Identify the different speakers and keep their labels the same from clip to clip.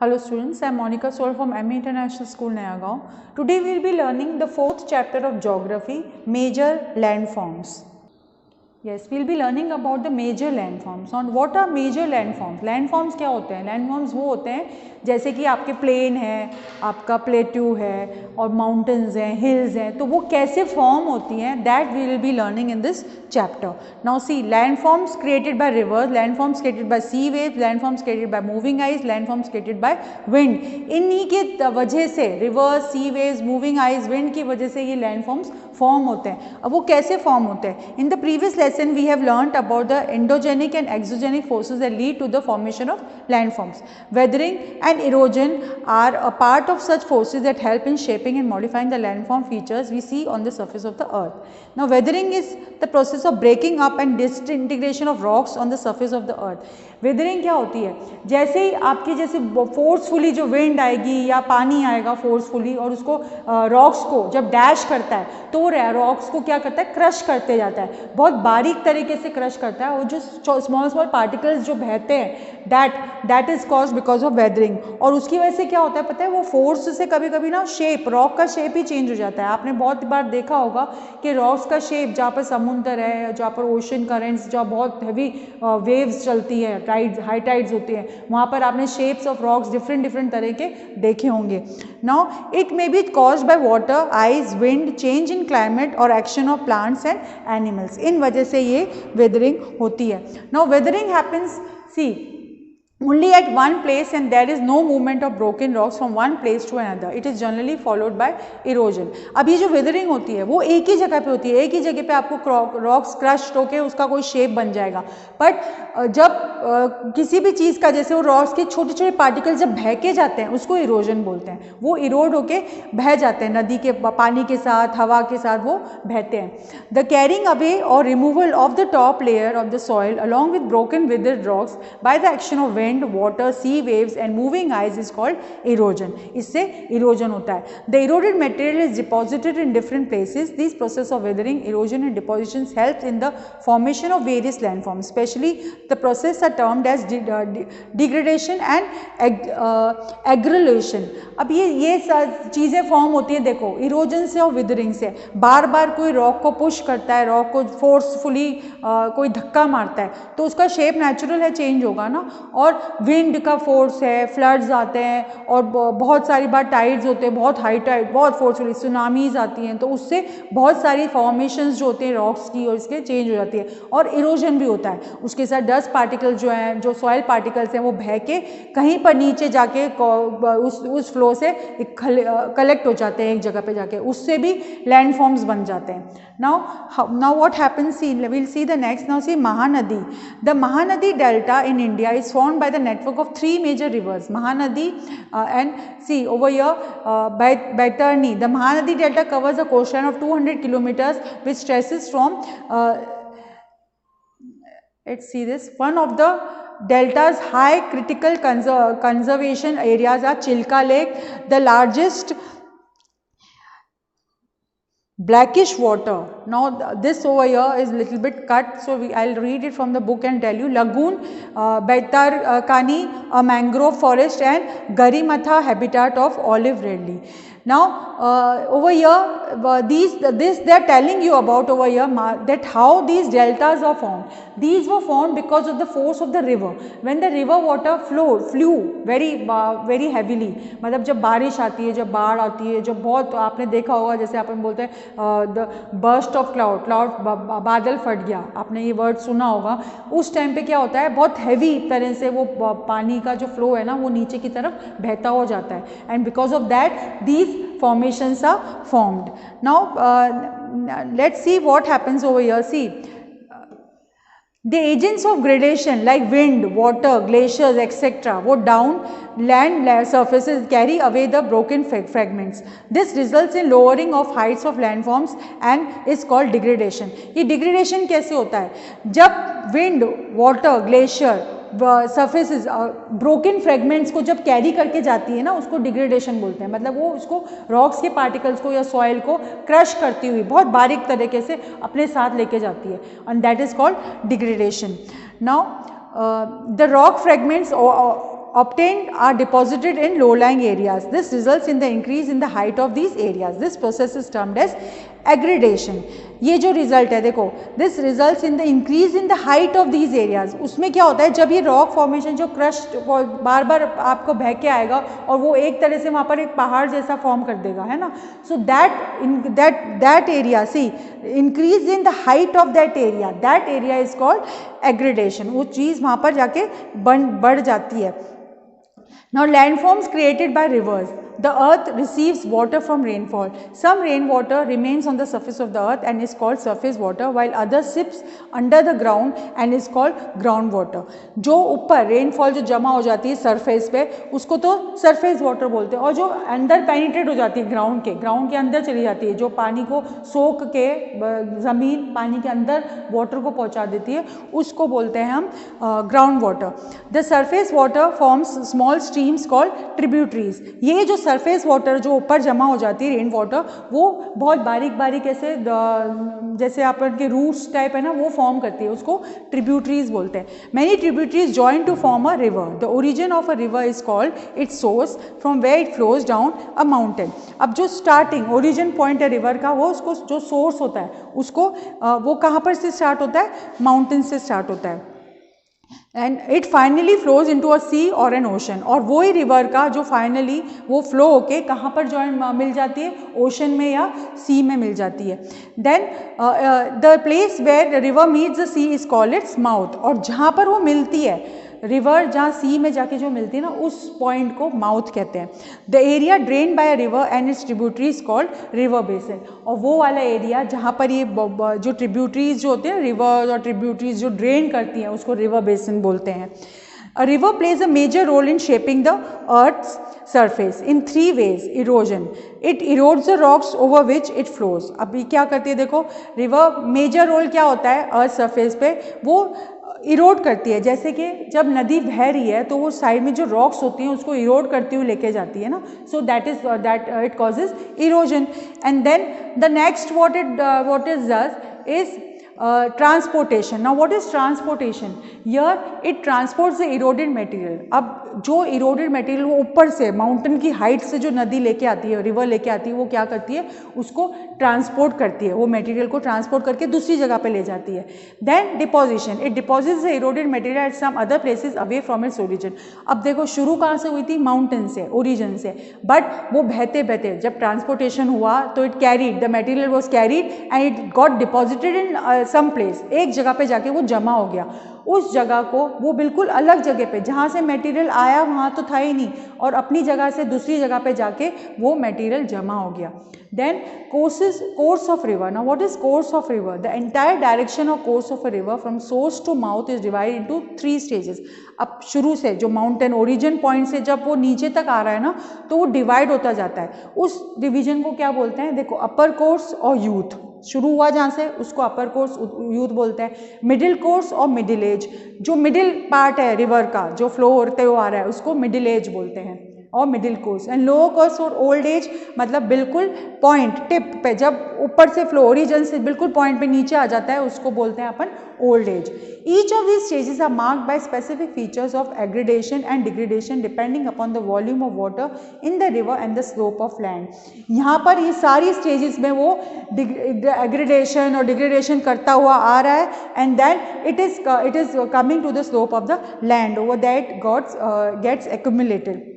Speaker 1: Hello students, I am Monica Soral from MA International School, Nayagaon. Today we will be learning the fourth chapter of Geography, Major Landforms. Yes, we will be learning about the major landforms. On what are major landforms? Landforms क्या होते हैं? Landforms वो होते हैं जैसे कि आपके plane है, आपका प्लेट्यू है और माउंटेन्स हैं, हिल्स हैं, तो वो कैसे फॉर्म होती हैं, that we will be learning in this chapter. Now see, landforms created by rivers, landforms created by sea waves, landforms created by moving ice, landforms created by wind. इन्हीं के वजह से rivers, sea waves, moving ice, wind की वजह से ये landforms form होते हैं. अब वो कैसे फॉर्म होते हैं? In the previous lesson we have learnt about the endogenic and exogenic forces that lead to the formation of landforms. Weathering and erosion are a part of such forces that help in shaping and modifying the landform features we see on the surface of the earth. Now weathering is the process of breaking up and disintegration of rocks on the surface of the earth. Weathering क्या होती है? जैसे ही आपकी जैसे forcefully जो wind आएगी या पानी आएगा फोर्सफुली और उसको रॉक्स को जब डैश करता है तो वो रॉक्स को क्या करता है? क्रश करते जाता है, बहुत बारीक तरीके से क्रश करता है और जो स्मॉल स्मॉल पार्टिकल्स जो बहते हैं that is caused because of weathering. और उसकी वजह से क्या होता है पता है? वो फोर्स से कभी कभी ना शेप, रॉक का शेप ही चेंज हो जाता है. आपने बहुत बार देखा होगा कि रॉक्स का शेप, जहाँ पर समुद्र है, जहाँ पर ओशन करेंट्स, जहाँ बहुत हैवी वेव्स चलती है, टाइड्स, हाई टाइड्स होती हैं, वहाँ पर आपने शेप्स ऑफ रॉक्स डिफरेंट तरह के देखे होंगे. Now it may be caused by water, ice, wind, change in climate और action of plants and animals. इन वजह से ये वेदरिंग होती है. Now weathering happens, see, only at one place and there is no movement of broken rocks from one place to another. It is generally followed by erosion. अब ये जो weathering होती है वो एक ही जगह पे होती है, एक ही जगह पे आपको रॉक्स क्रश होके उसका कोई शेप बन जाएगा. बट जब किसी भी चीज़ का, जैसे वो रॉक्स के छोटे छोटे पार्टिकल्स जब बह के जाते हैं उसको इरोजन बोलते हैं. वो इरोड होके बह जाते हैं, नदी के पानी के साथ, हवा के साथ वो बहते हैं. द कैरिंग अवे और removal of the top layer of the soil along with broken withered rocks by the action of wind, water, sea waves and moving ice is called erosion. इससे erosion होता है. The eroded material is deposited in different places. These process of weathering, erosion and depositions helps in the formation of various landforms. Especially the process are termed as degradation and aggregation. अब ये चीज़ें form होती है, देखो, erosion से और withering से. बार बार कोई रॉक को पुश करता है, रॉक को फोर्सफुली कोई धक्का मारता है तो उसका शेप नेचुरल है, चेंज होगा ना. और विंड का फोर्स है, फ्लड्स आते हैं और बहुत सारी बार टाइड्स होते हैं, बहुत हाई टाइड, बहुत फोर्सफुली सुनामीज आती हैं, तो उससे बहुत सारी फॉर्मेशंस जो होते हैं रॉक्स की और इसके चेंज हो जाती है. और इरोजन भी होता है, उसके साथ डस्ट पार्टिकल्स जो हैं, जो सॉइल पार्टिकल्स हैं, वो बह के कहीं पर नीचे जाके उस फ्लो से कलेक्ट हो जाते हैं एक जगह पे जाके, उससे भी लैंडफॉर्म्स बन जाते हैं. Now what happens? See, we'll see the next. Now see, Mahanadi. The Mahanadi Delta in India is formed by the network of three major rivers, Mahanadi, and see over here Baitarni. The Mahanadi Delta covers a coastline of 200 kilometers, which stretches from let's see this. One of the delta's high critical conservation areas are Chilka Lake, the largest blackish water. Now this over here is little bit cut, so I'll read it from the book and tell you. Lagoon, Baitarkani, a mangrove forest, and Garimatha habitat of olive ridley. Now over here they are telling you about over here that how these deltas are formed. These were formed because of the force of the river. When the river water flew very heavily, मतलब जब बारिश आती है, जब बाढ़ आती है, जब बहुत आपने देखा होगा, जैसे अपन बोलते हैं द बर्स्ट ऑफ क्लाउड, बादल फट गया, आपने ये वर्ड सुना होगा. उस टाइम पे क्या होता है, बहुत हैवी तरह से वो पानी का जो फ्लो है ना वो नीचे की तरफ बहता हो जाता है. And because of that these formations are formed. Now let's see what happens over here. See, the agents of gradation like wind, water, glaciers, etc. वो down land surfaces carry away the broken fragments. This results in lowering of heights of landforms and is called degradation. ये degradation कैसे होता है? जब wind, water, glacier surfaces broken fragments को जब carry करके जाती है ना, उसको डिग्रेडेशन बोलते हैं. मतलब वो उसको रॉक्स के पार्टिकल्स को या सॉइल को क्रश करती हुई बहुत बारीक तरीके से अपने साथ लेके जाती है, and that is called degradation. Now the rock fragments obtained are deposited in low-lying areas. This results in the increase in the height of these areas. This process is termed as aggradation. ये जो result है देखो, this results in the increase in the height of these areas. उसमें क्या होता है, जब ये रॉक फॉर्मेशन जो क्रश बार बार आपको बह के आएगा और वो एक तरह से वहाँ पर एक पहाड़ जैसा फॉर्म कर देगा, है ना. So that area, see increase in the height of that area is called aggradation. वो चीज़ वहाँ पर जाके बढ़ जाती है. Now landforms created by rivers. The earth receives water from rainfall. Some rainwater remains on the surface of the earth and is called surface water, while others sips under the ground and is called groundwater. जो ऊपर rainfall जो जमा हो जाती है surface पे, उसको तो सरफेस वाटर बोलते हैं. और जो अंदर पेनिट्रेट हो जाती है ग्राउंड के अंदर चली जाती है, जो पानी को सोख के ज़मीन पानी के अंदर वाटर को पहुंचा देती है, उसको बोलते हैं हम ground water. The surface water forms small streams called tributaries. ये जो सरफेस वाटर जो ऊपर जमा हो जाती है रेन वाटर, वो बहुत बारीक बारीक ऐसे जैसे अपन के रूट्स टाइप है ना, वो फॉर्म करती है, उसको ट्रिब्यूटरीज बोलते हैं. Many tributaries join to form a river. The origin of a river is called its source from where it flows down a mountain. अब जो स्टार्टिंग ओरिजिन पॉइंट है रिवर का, वो उसको जो सोर्स होता है उसको वो कहाँ पर से स्टार्ट होता है, माउंटेन से स्टार्ट होता है. And it finally flows into a sea और एन ओशन. और वही रिवर का जो फाइनली वो फ्लो होके कहाँ पर जॉइन मिल जाती है, ओशन में या सी में मिल जाती है. Then the place where river meets the sea is called its mouth. और जहाँ पर वो मिलती है रिवर, जहाँ सी में जाके जो मिलती है ना, उस पॉइंट को माउथ कहते हैं. The area drain by a river and its tributaries called river basin. और वो वाला एरिया जहाँ पर ये जो ट्रिब्यूटरीज जो होते हैं, रिवर और ट्रिब्यूटरीज जो ड्रेन करती हैं, उसको रिवर बेसिन बोलते हैं. A river plays a major role in shaping the earth's surface in three ways. Erosion. It erodes the rocks over which it flows. अभी क्या करती है देखो, रिवर मेजर रोल क्या होता है अर्थ सरफेस पे, वो इरोड करती है. जैसे कि जब नदी बह रही है तो वो साइड में जो रॉक्स होती हैं उसको इरोड करती हुई लेके जाती है ना. So that it causes erosion. And then the next what it does is transportation. Now what is transportation? Here it transports the eroded material. अब जो eroded material वो ऊपर से माउंटेन की हाइट से जो नदी लेके आती है, रिवर लेके आती है, वो क्या करती है, उसको ट्रांसपोर्ट करती है, वो मटेरियल को ट्रांसपोर्ट करके दूसरी जगह पे ले जाती है. Then deposition. It deposits the eroded material at some other places away from its origin. अब देखो शुरू कहाँ से हुई थी, माउंटेन से, ओरिजिन से, बट वो बहते बहते जब ट्रांसपोर्टेशन हुआ तो it carried, the material was carried and it got deposited in some place. एक जगह पे जाके वो जमा हो गया. उस जगह को वो बिल्कुल अलग जगह पे, जहाँ से मटेरियल आया वहाँ तो था ही नहीं, और अपनी जगह से दूसरी जगह पे जाके वो मटेरियल जमा हो गया. Then course of river. Now what is course of river? The entire direction of course of a river from source to mouth is divided into 3 stages. अब शुरू से जो माउंटेन ओरिजिन पॉइंट से जब वो नीचे तक आ रहा है ना, तो वो डिवाइड होता जाता है. उस डिवीजन को क्या बोलते हैं, देखो अपर कोर्स और यूथ. शुरू हुआ जहाँ से उसको अपर कोर्स यूथ बोलते हैं. मिडिल कोर्स और मिडिल एज. जो मिडिल पार्ट है रिवर का जो फ्लो होते हुए आ रहा है उसको मिडिल एज बोलते हैं और middle course. And lower course और ओल्ड एज मतलब बिल्कुल पॉइंट टिप पे, जब ऊपर से फ्लो ओरिजिन से बिल्कुल पॉइंट पे नीचे आ जाता है, उसको बोलते हैं अपन old age. Each of these stages are marked by specific features of aggradation and degradation depending upon the volume of water in the river and the slope of land. यहाँ पर ये सारी स्टेजेस में वो एग्रेडेशन और degradation करता हुआ आ रहा है. And then it is coming to the slope of the land over that gets accumulated.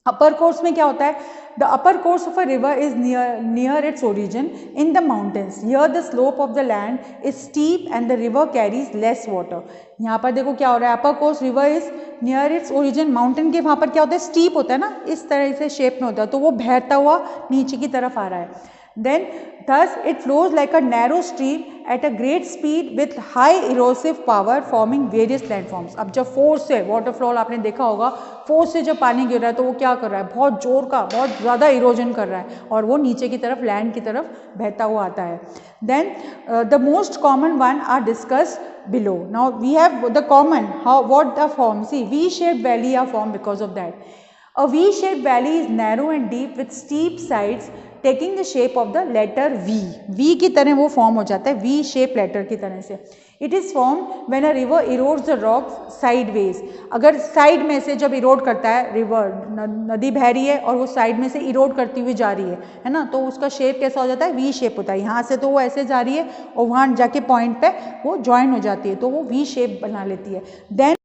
Speaker 1: Upper course में क्या होता है, the upper course of a river is near its origin in the mountains. Here the slope of the land is steep and the river carries less water. यहाँ पर देखो क्या हो रहा है, upper course river is near its origin, mountain के वहाँ पर क्या होता है, स्टीप होता है ना, इस तरह से शेप में होता है, तो वो बहता हुआ नीचे की तरफ आ रहा है. Then thus it flows like a narrow stream at a great speed with high erosive power forming various landforms. अब जब फोर्स से वाटरफ्लो आपने देखा होगा, फोर्स से जब पानी गिर रहा है तो वो क्या कर रहा है, बहुत जोर का, बहुत ज़्यादा इरोजन कर रहा है और वो नीचे की तरफ लैंड की तरफ बहता हुआ आता है. Then the most common one are discussed below. Now we have the common, what the form, see V-shaped valley are formed because of that. A V-shaped valley is narrow and deep with steep sides taking the shape of the letter V. V की तरह वो form हो जाता है, V shape letter की तरह से. It is form when a river erodes the rocks sideways. अगर साइड में से जब इरोड करता है, रिवर नदी बह रही है और वो साइड में से इरोड करती हुई जा रही है ना, तो उसका शेप कैसा हो जाता है, वी शेप होता है। यहाँ से तो वो ऐसे जा रही है और वहाँ जाके पॉइंट पे वो ज्वाइन हो जाती है, तो वो वी शेप बना लेती है। देन